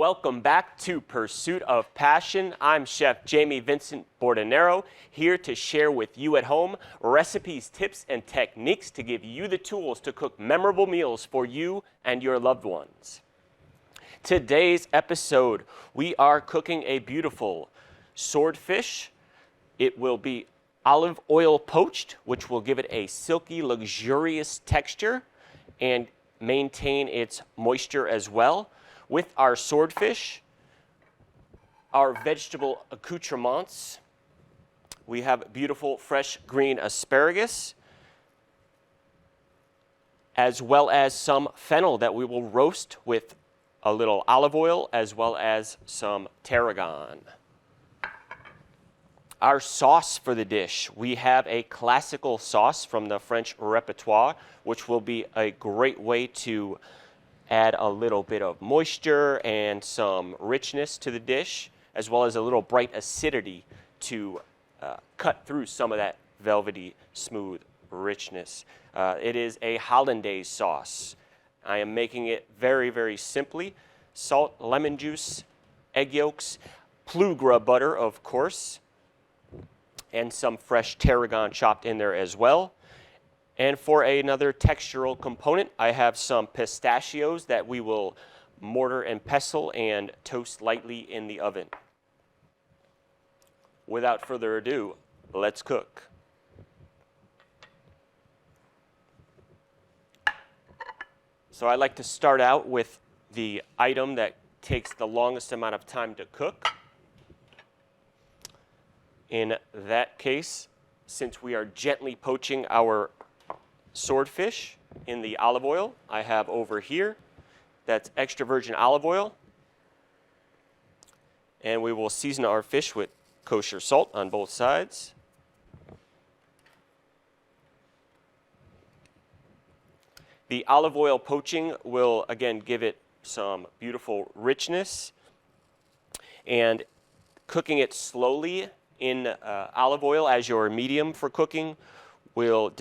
Welcome back to Pursuit of Passion. I'm Chef Jamie Bordonaro, here to share with you at home recipes, tips, and techniques to give you the tools to cook memorable meals for you and your loved ones. Today's episode, we are cooking a beautiful swordfish. It will be olive oil poached, which will give it a silky, luxurious texture and maintain its moisture as well. With our swordfish, our vegetable accoutrements, we have beautiful fresh green asparagus, as well as some fennel that we will roast with a little olive oil, as well as some tarragon. Our sauce for the dish, we have a classical sauce from the French repertoire, which will be a great way to add a little bit of moisture and some richness to the dish, as well as a little bright acidity to cut through some of that velvety, smooth richness. It is a hollandaise sauce. I am making it very, very simply. Salt, lemon juice, egg yolks, plugra butter, of course, and some fresh tarragon chopped in there as well. And for another textural component, I have some pistachios that we will mortar and pestle and toast lightly in the oven. Without further ado, let's cook. So I like to start out with the item that takes the longest amount of time to cook. In that case, since we are gently poaching our swordfish in the olive oil, I have over here, that's extra virgin olive oil. And we will season our fish with kosher salt on both sides. The olive oil poaching will, again, give it some beautiful richness. And cooking it slowly in olive oil as your medium for cooking will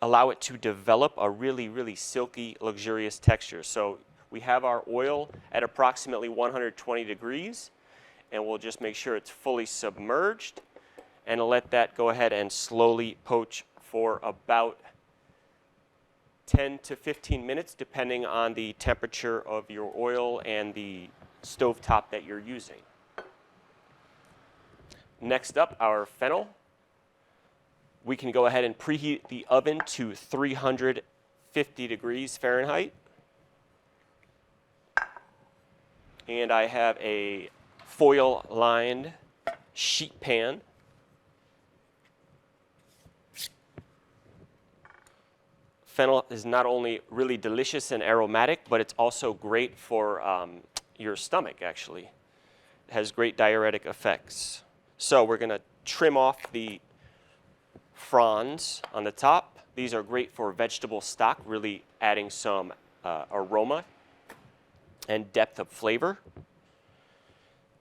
allow it to develop a really, really silky, luxurious texture. So we have our oil at approximately 120 degrees, and we'll just make sure it's fully submerged and let that go ahead and slowly poach for about 10 to 15 minutes, depending on the temperature of your oil and the stovetop that you're using. Next up, our fennel. We can go ahead and preheat the oven to 350 degrees Fahrenheit. And I have a foil-lined sheet pan. Fennel is not only really delicious and aromatic, but it's also great for your stomach, actually. It has great diuretic effects. So we're going to trim off the fronds on the top. These are great for vegetable stock, really adding some aroma and depth of flavor.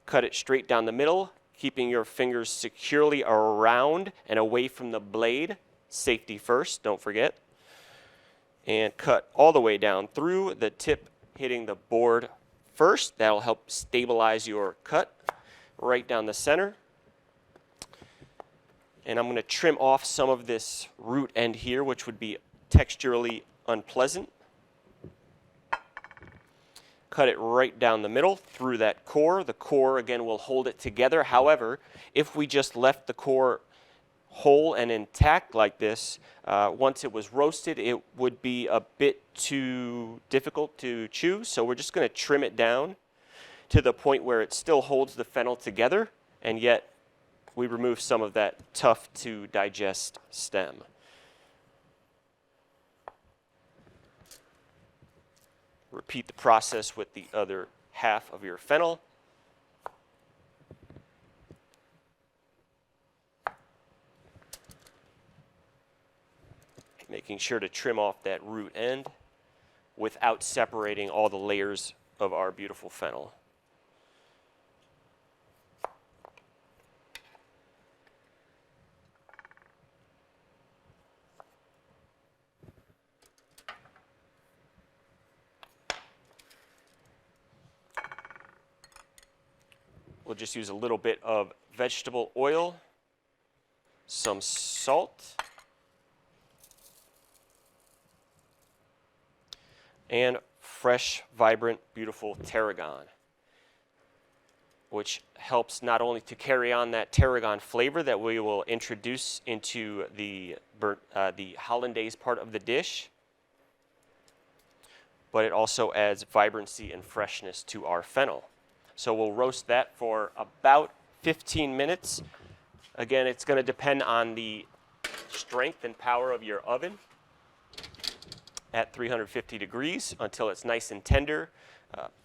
Cut it straight down the middle, keeping your fingers securely around and away from the blade. Safety first, don't forget. And cut all the way down through, the tip hitting the board first. That'll help stabilize your cut right down the center. And I'm going to trim off some of this root end here, which would be texturally unpleasant. Cut it right down the middle through that core. The core, again, will hold it together. However, if we just left the core whole and intact like this, once it was roasted, it would be a bit too difficult to chew. So we're just going to trim it down to the point where it still holds the fennel together, and yet we remove some of that tough to digest stem. Repeat the process with the other half of your fennel. Making sure to trim off that root end without separating all the layers of our beautiful fennel. we'll just use a little bit of vegetable oil, some salt, and fresh, vibrant, beautiful tarragon, which helps not only to carry on that tarragon flavor that we will introduce into the hollandaise part of the dish, but it also adds vibrancy and freshness to our fennel. So we'll roast that for about 15 minutes. Again, it's going to depend on the strength and power of your oven at 350 degrees until it's nice and tender,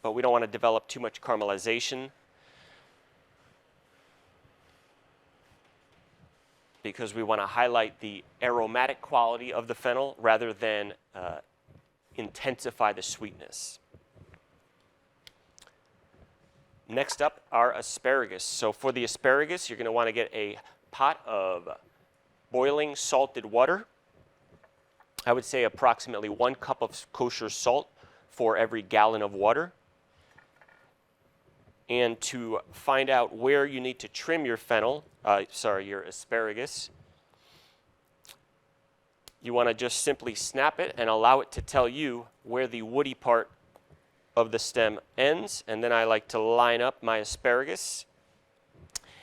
but we don't want to develop too much caramelization because we want to highlight the aromatic quality of the fennel rather than intensify the sweetness. Next up are asparagus. So for the asparagus, you're going to want to get a pot of boiling salted water. I would say approximately 1 cup of kosher salt for every gallon of water. And to find out where you need to trim your your asparagus, you want to just simply snap it and allow it to tell you where the woody part of the stem ends. And then I like to line up my asparagus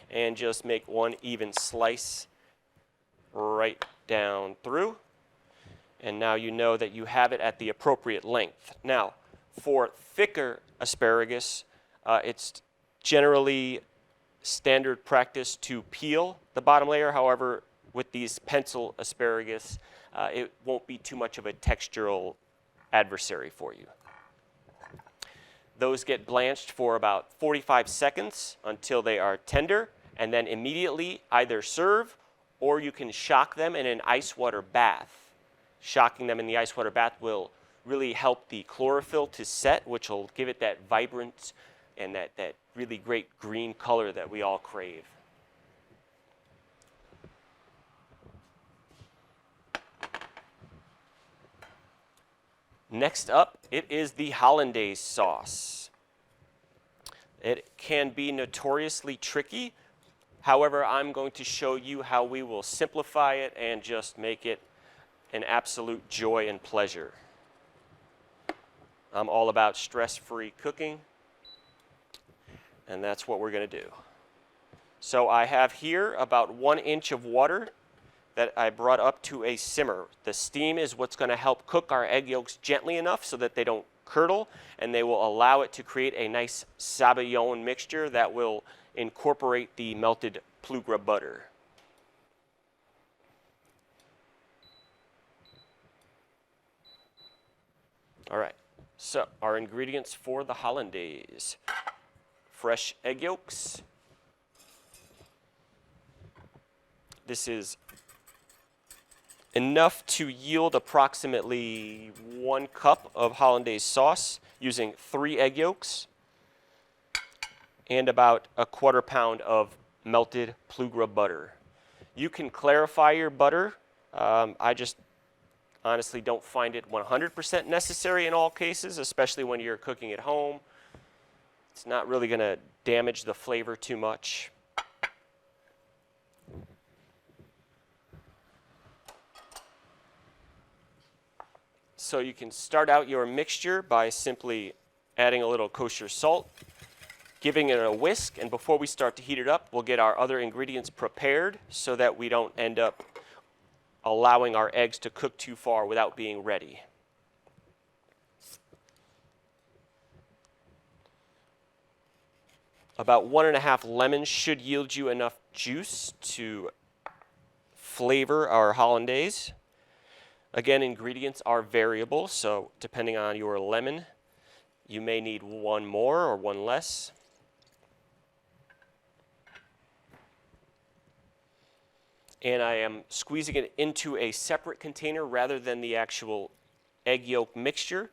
and just make one even slice right down through. And now you know that you have it at the appropriate length. Now, for thicker asparagus, it's generally standard practice to peel the bottom layer. However, with these pencil asparagus, it won't be too much of a textural adversary for you. Those get blanched for about 45 seconds until they are tender, and then immediately either serve or you can shock them in an ice water bath. Shocking them in the ice water bath will really help the chlorophyll to set, which will give it that vibrant and that really great green color that we all crave. Next up, it is the hollandaise sauce. It can be notoriously tricky. However, I'm going to show you how we will simplify it and just make it an absolute joy and pleasure. I'm all about stress-free cooking, and that's what we're going to do. So I have here about 1 inch of water that I brought up to a simmer. The steam is what's going to help cook our egg yolks gently enough so that they don't curdle, and they will allow it to create a nice sabayon mixture that will incorporate the melted plugra butter. All right, so our ingredients for the hollandaise: fresh egg yolks. This is enough to yield approximately 1 cup of hollandaise sauce using 3 egg yolks and about 1/4 pound of melted plugra butter. You can clarify your butter. I just honestly don't find it 100% necessary in all cases, especially when you're cooking at home. It's not really going to damage the flavor too much. So you can start out your mixture by simply adding a little kosher salt, giving it a whisk, and before we start to heat it up, we'll get our other ingredients prepared so that we don't end up allowing our eggs to cook too far without being ready. About 1½ lemons should yield you enough juice to flavor our hollandaise. Again, ingredients are variable, so depending on your lemon, you may need 1 more or 1 less. And I am squeezing it into a separate container rather than the actual egg yolk mixture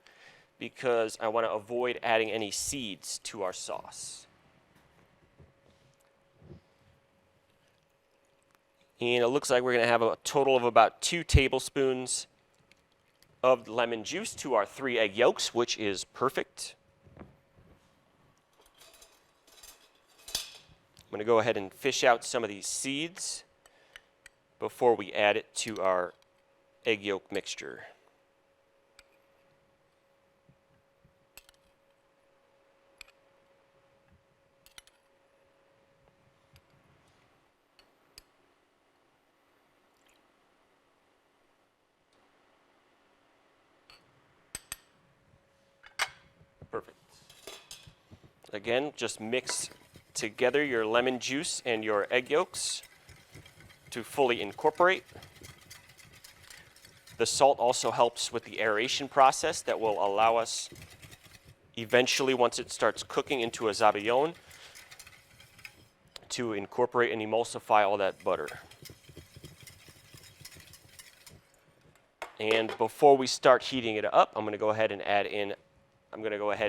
because I want to avoid adding any seeds to our sauce. And it looks like we're going to have a total of about 2 tablespoons of lemon juice to our 3 egg yolks, which is perfect. I'm going to go ahead and fish out some of these seeds before we add it to our egg yolk mixture. Perfect. Again, just mix together your lemon juice and your egg yolks to fully incorporate. The salt also helps with the aeration process that will allow us eventually, once it starts cooking into a zabaione, to incorporate and emulsify all that butter. And before we start heating it up, I'm going to go ahead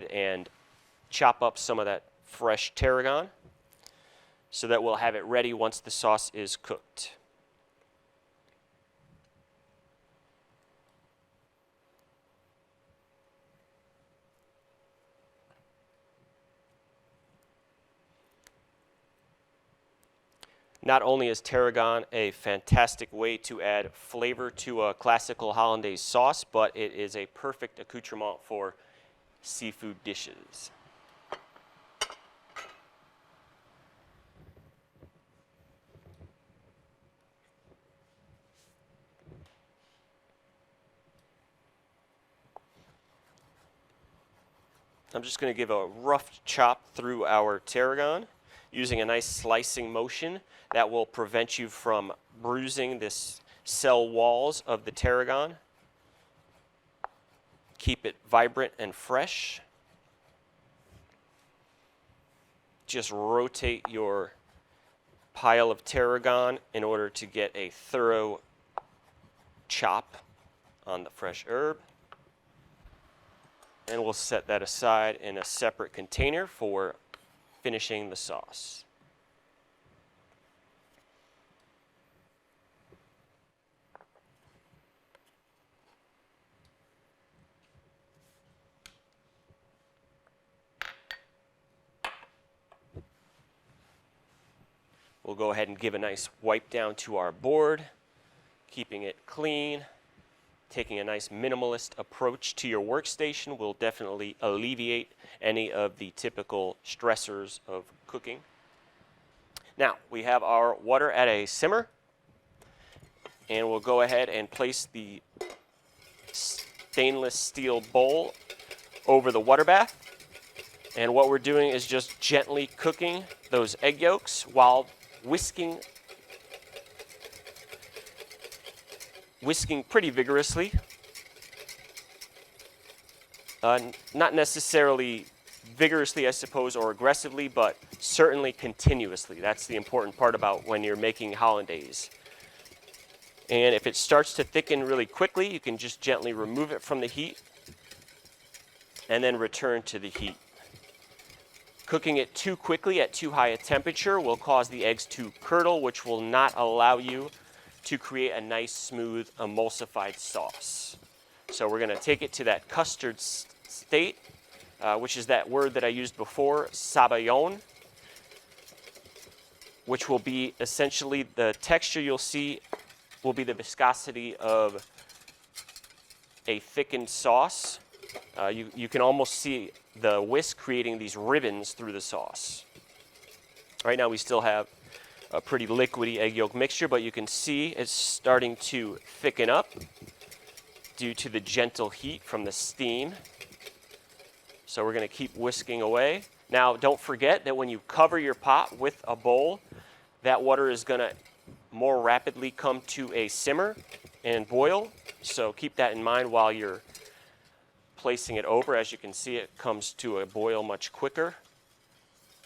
and chop up some of that fresh tarragon so that we'll have it ready once the sauce is cooked. Not only is tarragon a fantastic way to add flavor to a classical hollandaise sauce, but it is a perfect accoutrement for seafood dishes. I'm just going to give a rough chop through our tarragon using a nice slicing motion that will prevent you from bruising this cell walls of the tarragon. Keep it vibrant and fresh. Just rotate your pile of tarragon in order to get a thorough chop on the fresh herb. And we'll set that aside in a separate container for finishing the sauce. We'll go ahead and give a nice wipe down to our board, keeping it clean. Taking a nice minimalist approach to your workstation will definitely alleviate any of the typical stressors of cooking. Now, we have our water at a simmer, and we'll go ahead and place the stainless steel bowl over the water bath. And what we're doing is just gently cooking those egg yolks while whisking pretty vigorously. Not necessarily vigorously, I suppose, or aggressively, but certainly continuously. That's the important part about when you're making hollandaise. And if it starts to thicken really quickly, you can just gently remove it from the heat and then return to the heat. Cooking it too quickly at too high a temperature will cause the eggs to curdle, which will not allow you to create a nice, smooth, emulsified sauce. So we're going to take it to that custard state, which is that word that I used before, zabaione, which will be essentially the texture you'll see will be the viscosity of a thickened sauce. You can almost see the whisk creating these ribbons through the sauce. Right now we still have a pretty liquidy egg yolk mixture, but you can see it's starting to thicken up due to the gentle heat from the steam. So we're going to keep whisking away. Now, don't forget that when you cover your pot with a bowl, that water is going to more rapidly come to a simmer and boil. So keep that in mind while you're placing it over. As you can see, it comes to a boil much quicker,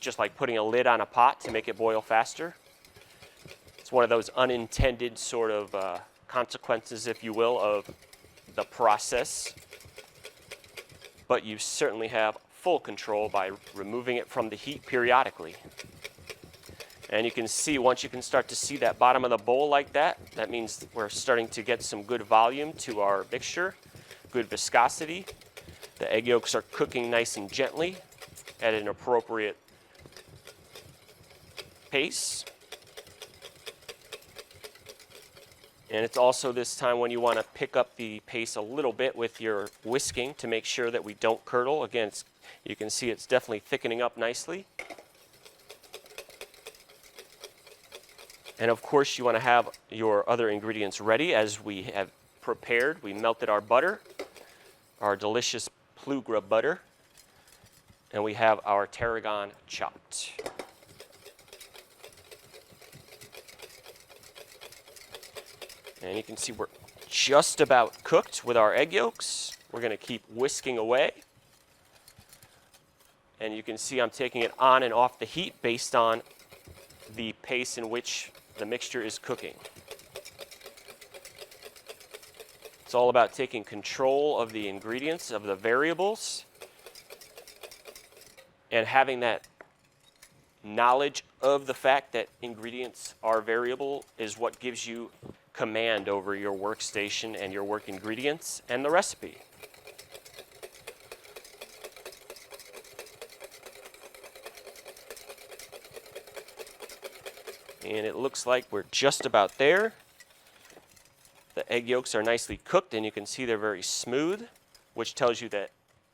just like putting a lid on a pot to make it boil faster. It's one of those unintended sort of consequences, if you will, of the process. But you certainly have full control by removing it from the heat periodically. And you can see, once you can start to see that bottom of the bowl like that, that means we're starting to get some good volume to our mixture, good viscosity. The egg yolks are cooking nice and gently at an appropriate paste. And it's also this time when you want to pick up the paste a little bit with your whisking to make sure that we don't curdle. Again, you can see it's definitely thickening up nicely. And of course, you want to have your other ingredients ready as we have prepared. We melted our butter, our delicious plugra butter, and we have our tarragon chopped. And you can see we're just about cooked with our egg yolks. We're going to keep whisking away. And you can see I'm taking it on and off the heat based on the pace in which the mixture is cooking. It's all about taking control of the ingredients, of the variables, and having that knowledge of the fact that ingredients are variable is what gives you command over your workstation and your work ingredients and the recipe. And it looks like we're just about there. The egg yolks are nicely cooked and you can see they're very smooth, which tells you that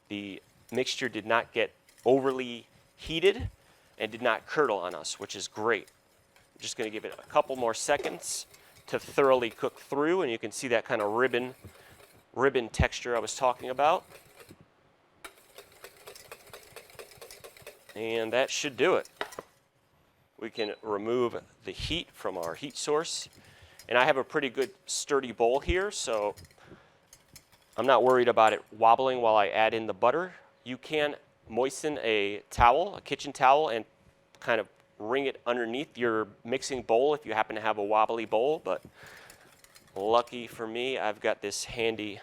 the mixture did not get overly heated and did not curdle on us, which is great. I'm just going to give it a couple more seconds to thoroughly cook through, and you can see that kind of ribbon texture I was talking about. And that should do it. We can remove the heat from our heat source. And I have a pretty good sturdy bowl here, so I'm not worried about it wobbling while I add in the butter. You can moisten a towel, a kitchen towel, and kind of wring it underneath your mixing bowl if you happen to have a wobbly bowl, but lucky for me, I've got this handy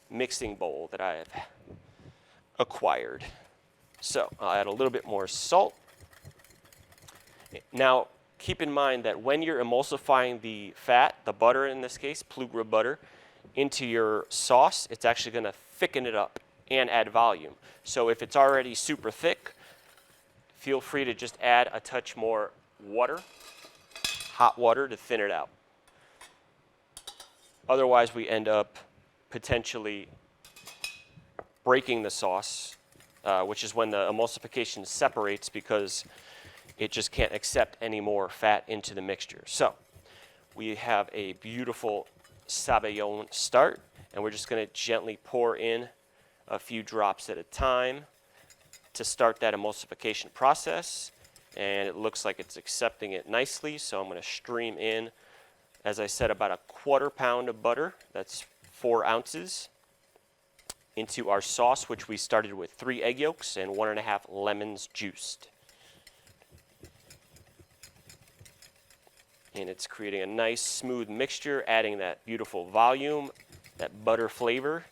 mixing bowl that I have acquired. So I'll add a little bit more salt. Now, keep in mind that when you're emulsifying the fat, the butter in this case, plugra butter, into your sauce, it's actually going to thicken it up and add volume. So if it's already super thick, feel free to just add a touch more water, hot water, to thin it out. Otherwise, we end up potentially breaking the sauce, which is when the emulsification separates because it just can't accept any more fat into the mixture. So we have a beautiful sabayon start, and we're just going to gently pour in a few drops at a time to start that emulsification process. And it looks like it's accepting it nicely, so I'm going to stream in, as I said, about a 1/4 pound of butter, that's 4 ounces, into our sauce, which we started with 3 egg yolks and 1½ lemons juiced. And it's creating a nice smooth mixture, adding that beautiful volume, that butter flavor.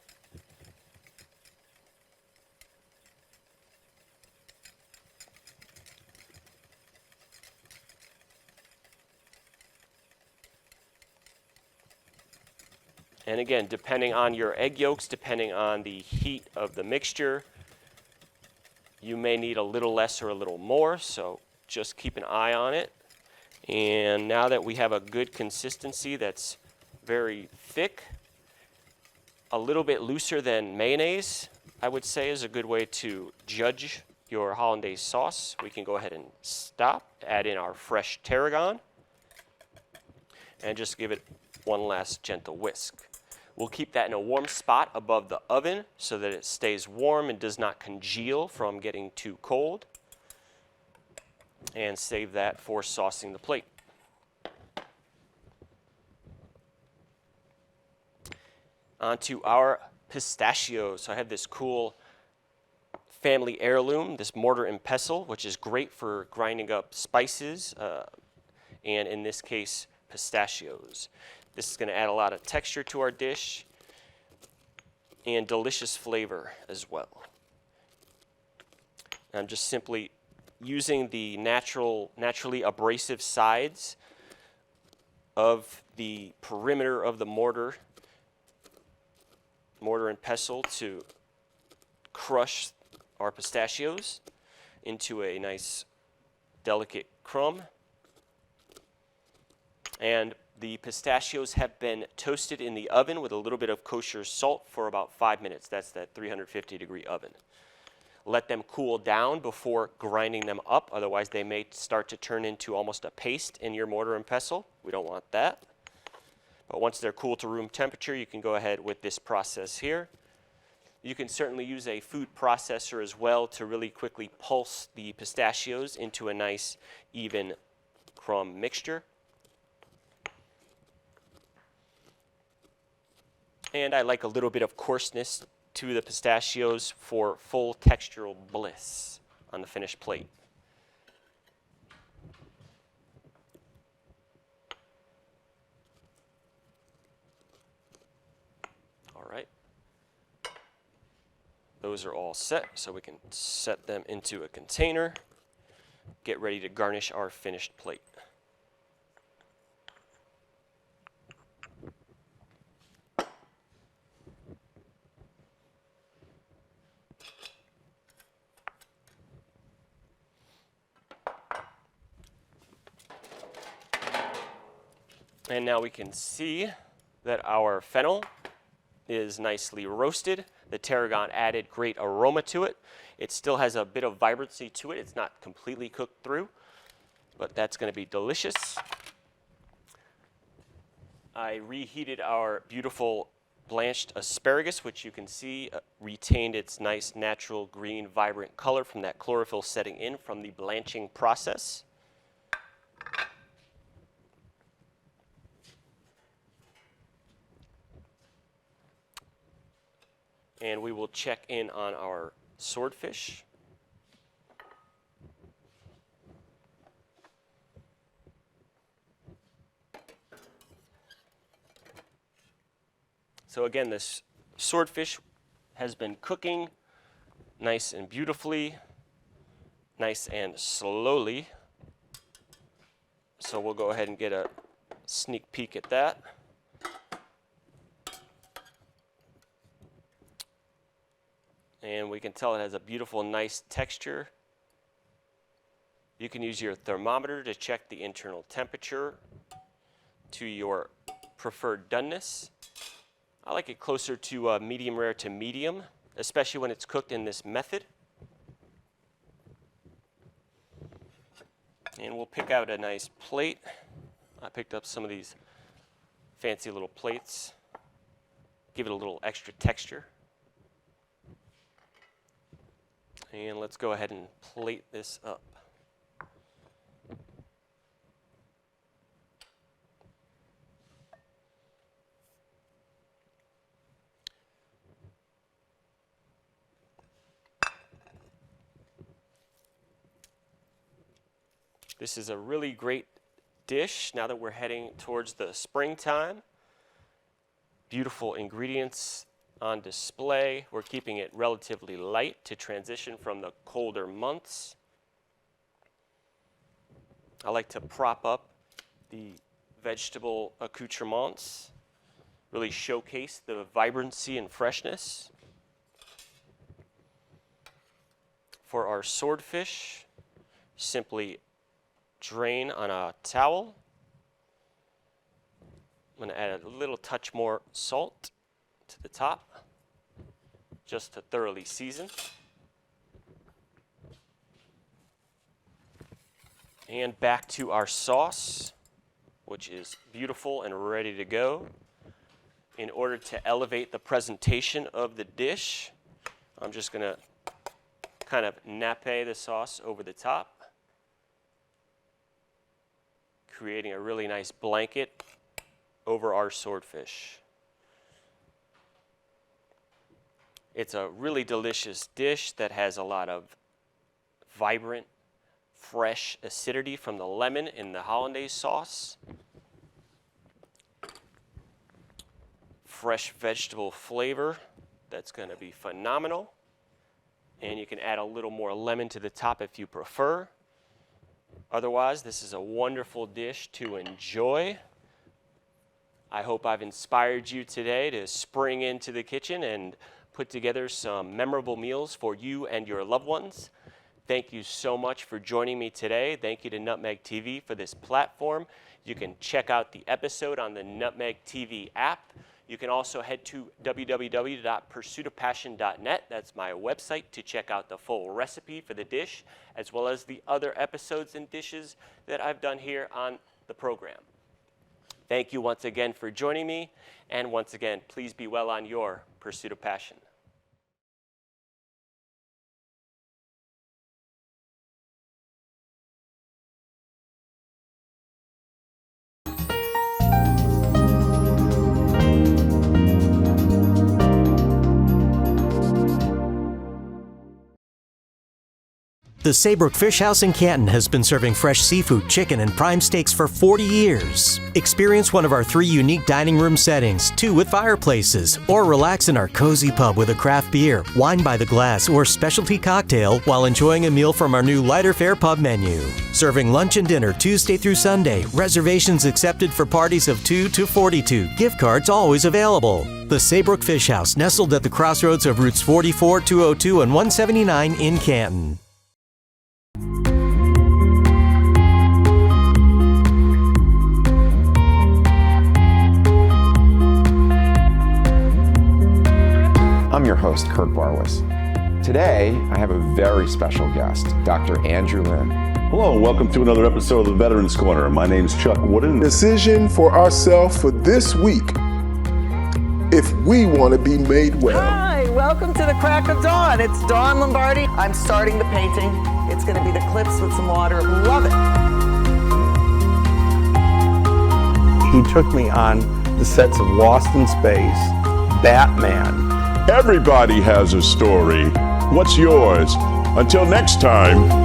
And again, depending on your egg yolks, depending on the heat of the mixture, you may need a little less or a little more, so just keep an eye on it. And now that we have a good consistency that's very thick, a little bit looser than mayonnaise, I would say, is a good way to judge your hollandaise sauce. We can go ahead and stop, add in our fresh tarragon, and just give it one last gentle whisk. We'll keep that in a warm spot above the oven so that it stays warm and does not congeal from getting too cold. And save that for saucing the plate. Onto our pistachios. So I have this cool family heirloom, this mortar and pestle, which is great for grinding up spices, and in this case, pistachios. This is going to add a lot of texture to our dish and delicious flavor as well. I'm just simply using the naturally abrasive sides of the perimeter of the mortar and pestle to crush our pistachios into a nice delicate crumb. And the pistachios have been toasted in the oven with a little bit of kosher salt for about 5 minutes. That's that 350-degree oven. Let them cool down before grinding them up, otherwise they may start to turn into almost a paste in your mortar and pestle. We don't want that. But once they're cool to room temperature, you can go ahead with this process here. You can certainly use a food processor as well to really quickly pulse the pistachios into a nice, even crumb mixture. And I like a little bit of coarseness to the pistachios for full textural bliss on the finished plate. All right. Those are all set, so we can set them into a container. Get ready to garnish our finished plate. And now we can see that our fennel is nicely roasted. The tarragon added great aroma to it. It still has a bit of vibrancy to it. It's not completely cooked through, but that's going to be delicious. I reheated our beautiful blanched asparagus, which you can see retained its nice natural green vibrant color from that chlorophyll setting in from the blanching process. And we will check in on our swordfish. So again, this swordfish has been cooking nice and beautifully, nice and slowly. So we'll go ahead and get a sneak peek at that. And we can tell it has a beautiful, nice texture. You can use your thermometer to check the internal temperature to your preferred doneness. I like it closer to medium rare to medium, especially when it's cooked in this method. And we'll pick out a nice plate. I picked up some of these fancy little plates. Give it a little extra texture. And let's go ahead and plate this up. This is a really great dish now that we're heading towards the springtime. Beautiful ingredients on display. We're keeping it relatively light to transition from the colder months. I like to prop up the vegetable accoutrements, really showcase the vibrancy and freshness. For our swordfish, simply drain on a towel. I'm going to add a little touch more salt to the top, just to thoroughly season. And back to our sauce, which is beautiful and ready to go. In order to elevate the presentation of the dish, I'm just going to kind of nappe the sauce over the top, creating a really nice blanket over our swordfish. It's a really delicious dish that has a lot of vibrant, fresh acidity from the lemon in the hollandaise sauce. Fresh vegetable flavor that's going to be phenomenal. And you can add a little more lemon to the top if you prefer. Otherwise, this is a wonderful dish to enjoy. I hope I've inspired you today to spring into the kitchen and put together some memorable meals for you and your loved ones. Thank you so much for joining me today. Thank you to Nutmeg TV for this platform. You can check out the episode on the Nutmeg TV app. You can also head to www.pursuitofpassion.net. That's my website to check out the full recipe for the dish, as well as the other episodes and dishes that I've done here on the program. Thank you once again for joining me, and once again, please be well on your pursuit of passion. The Saybrook Fish House in Canton has been serving fresh seafood, chicken, and prime steaks for 40 years. Experience one of our 3 unique dining room settings, 2 with fireplaces, or relax in our cozy pub with a craft beer, wine by the glass, or specialty cocktail while enjoying a meal from our new lighter fare pub menu. Serving lunch and dinner Tuesday through Sunday. Reservations accepted for parties of 2 to 42. Gift cards always available. The Saybrook Fish House, nestled at the crossroads of routes 44, 202, and 179 in Canton. I'm your host, Kurt Barwis. Today, I have a very special guest, Dr. Andrew Lin. Hello, and welcome to another episode of the Veterans Corner. My name's Chuck Wooden. Decision for ourselves for this week, if we want to be made well. Hi, welcome to the crack of dawn. It's Dawn Lombardi. I'm starting the painting. It's going to be the clips with some water. Love it. He took me on the sets of Lost in Space, Batman. Everybody has a story. What's yours? Until next time.